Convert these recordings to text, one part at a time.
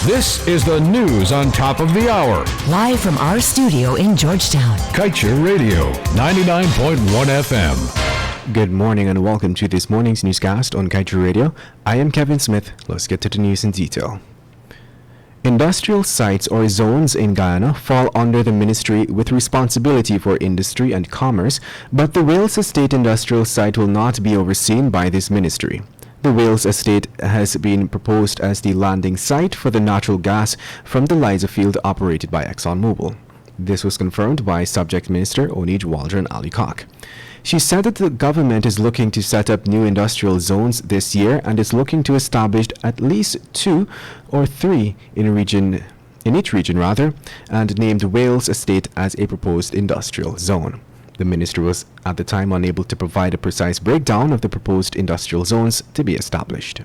This is the news on top of the hour. Live from our studio in Georgetown. Kaieteur Radio, 99.1 FM. Good morning and welcome to this morning's newscast on Kaieteur Radio. I am Kevin Smith. Let's get to the news in detail. Industrial sites or zones in Guyana fall under the ministry with responsibility for industry and commerce, but the Wales Estate industrial site will not be overseen by this ministry. The Wales Estate has been proposed as the landing site for the natural gas from the Liza field operated by ExxonMobil. This was confirmed by Subject Minister Onij Waldron Alikok. She said that the government is looking to set up new industrial zones this year and is looking to establish at least 2 or 3 in each region, and named Wales Estate as a proposed industrial zone. The minister was at the time unable to provide a precise breakdown of the proposed industrial zones to be established.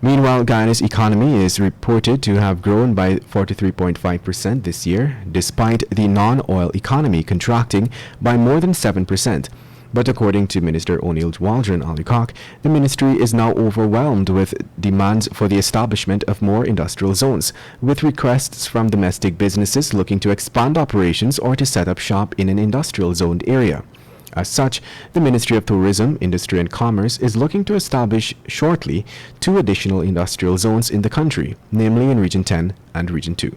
Meanwhile, Guyana's economy is reported to have grown by 43.5% this year, despite the non-oil economy contracting by more than 7%. But according to Minister Onij Waldron Alikok, the ministry is now overwhelmed with demands for the establishment of more industrial zones, with requests from domestic businesses looking to expand operations or to set up shop in an industrial zoned area. As such, the Ministry of Tourism, Industry and Commerce is looking to establish shortly 2 additional industrial zones in the country, namely in Region 10 and Region 2.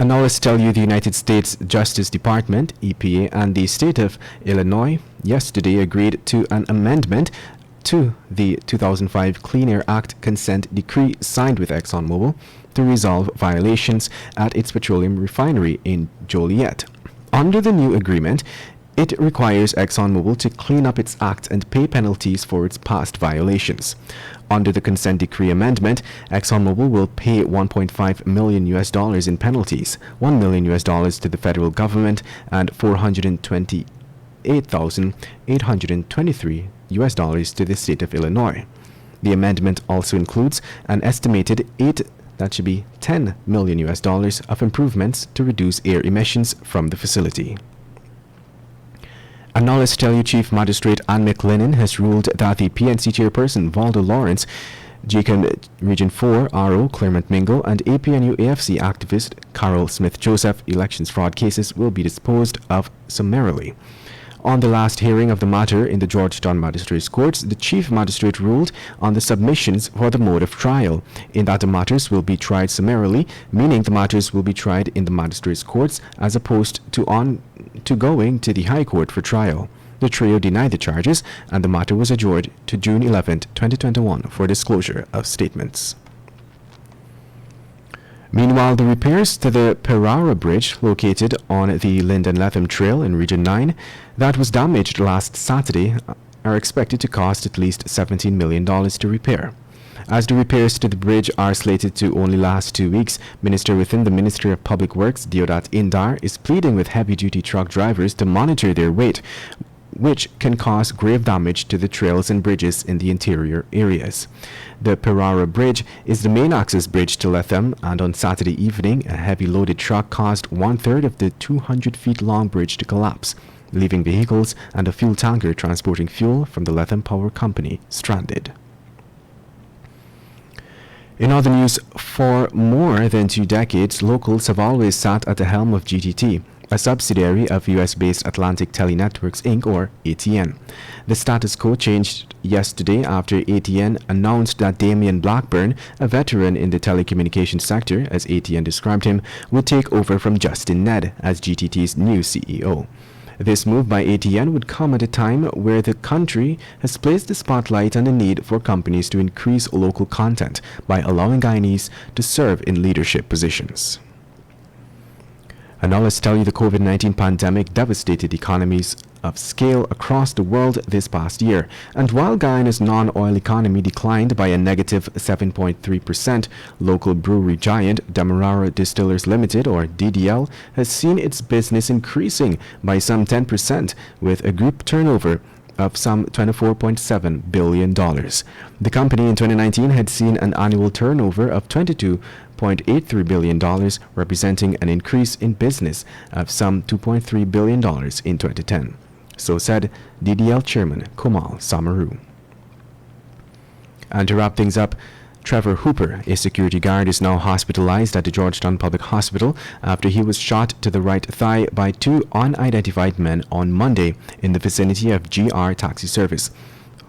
And now let's tell you the United States Justice Department, EPA, and the state of Illinois yesterday agreed to an amendment to the 2005 Clean Air Act consent decree signed with ExxonMobil to resolve violations at its petroleum refinery in Joliet. Under the new agreement, it requires ExxonMobil to clean up its act and pay penalties for its past violations. Under the consent decree amendment, ExxonMobil will pay $1.5 million in penalties, $1 million to the federal government, and $428,823 to the state of Illinois. The amendment also includes an estimated $10 million of improvements to reduce air emissions from the facility. And now let's tell you Chief Magistrate Anne McLennan has ruled that the PNC chairperson Valdo Lawrence, GCAM Region 4 RO Claremont Mingo, and APNU AFC activist Carol Smith-Joseph elections fraud cases will be disposed of summarily. On the last hearing of the matter in the Georgetown Magistrates Courts, the Chief Magistrate ruled on the submissions for the mode of trial, in that the matters will be tried summarily, meaning the matters will be tried in the Magistrates Courts as opposed to going to the High Court for trial. The trio denied the charges, and the matter was adjourned to June 11, 2021 for disclosure of statements. Meanwhile, the repairs to the Perara Bridge, located on the Linden Latham Trail in Region 9, that was damaged last Saturday, are expected to cost at least $17 million to repair. As the repairs to the bridge are slated to only last 2 weeks, Minister within the Ministry of Public Works, Deodat Indar, is pleading with heavy-duty truck drivers to monitor their weight, which can cause grave damage to the trails and bridges in the interior areas. The Perara Bridge is the main access bridge to Latham, and on Saturday evening, a heavy loaded truck caused 1/3 of the 200 feet long bridge to collapse, leaving vehicles and a fuel tanker transporting fuel from the Latham Power Company stranded. In other news, for more than 2 decades, locals have always sat at the helm of GTT, a subsidiary of US-based Atlantic Telenetworks Inc. or ATN. The status quo changed yesterday after ATN announced that Damian Blackburn, a veteran in the telecommunications sector, as ATN described him, would take over from Justin Ned as GTT's new CEO. This move by ATN would come at a time where the country has placed the spotlight on the need for companies to increase local content by allowing Guyanese to serve in leadership positions. And now let's tell you the COVID-19 pandemic devastated economies of scale across the world this past year. And while Guyana's non-oil economy declined by a negative 7.3%, local brewery giant Demerara Distillers Limited, or DDL, has seen its business increasing by some 10%, with a group turnover of some $24.7 billion. The company in 2019 had seen an annual turnover of $22.83 billion, representing an increase in business of some $2.3 billion in 2010. So said DDL Chairman Komal Samaru. And to wrap things up, Trevor Hooper, a security guard, is now hospitalized at the Georgetown Public Hospital after he was shot to the right thigh by two unidentified men on Monday in the vicinity of GR taxi service.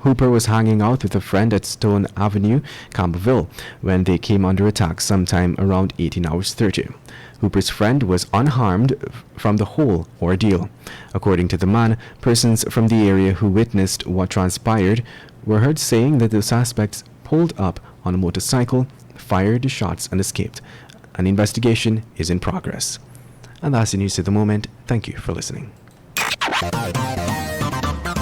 Hooper was hanging out with a friend at Stone Avenue, Campbellville, when they came under attack sometime around 18:30. Hooper's friend was unharmed from the whole ordeal. According to the man, persons from the area who witnessed what transpired were heard saying that the suspects pulled up on a motorcycle, fired the shots, and escaped. An investigation is in progress. And that's the news at the moment. Thank you for listening.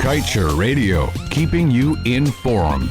Kaieteur Radio, keeping you informed.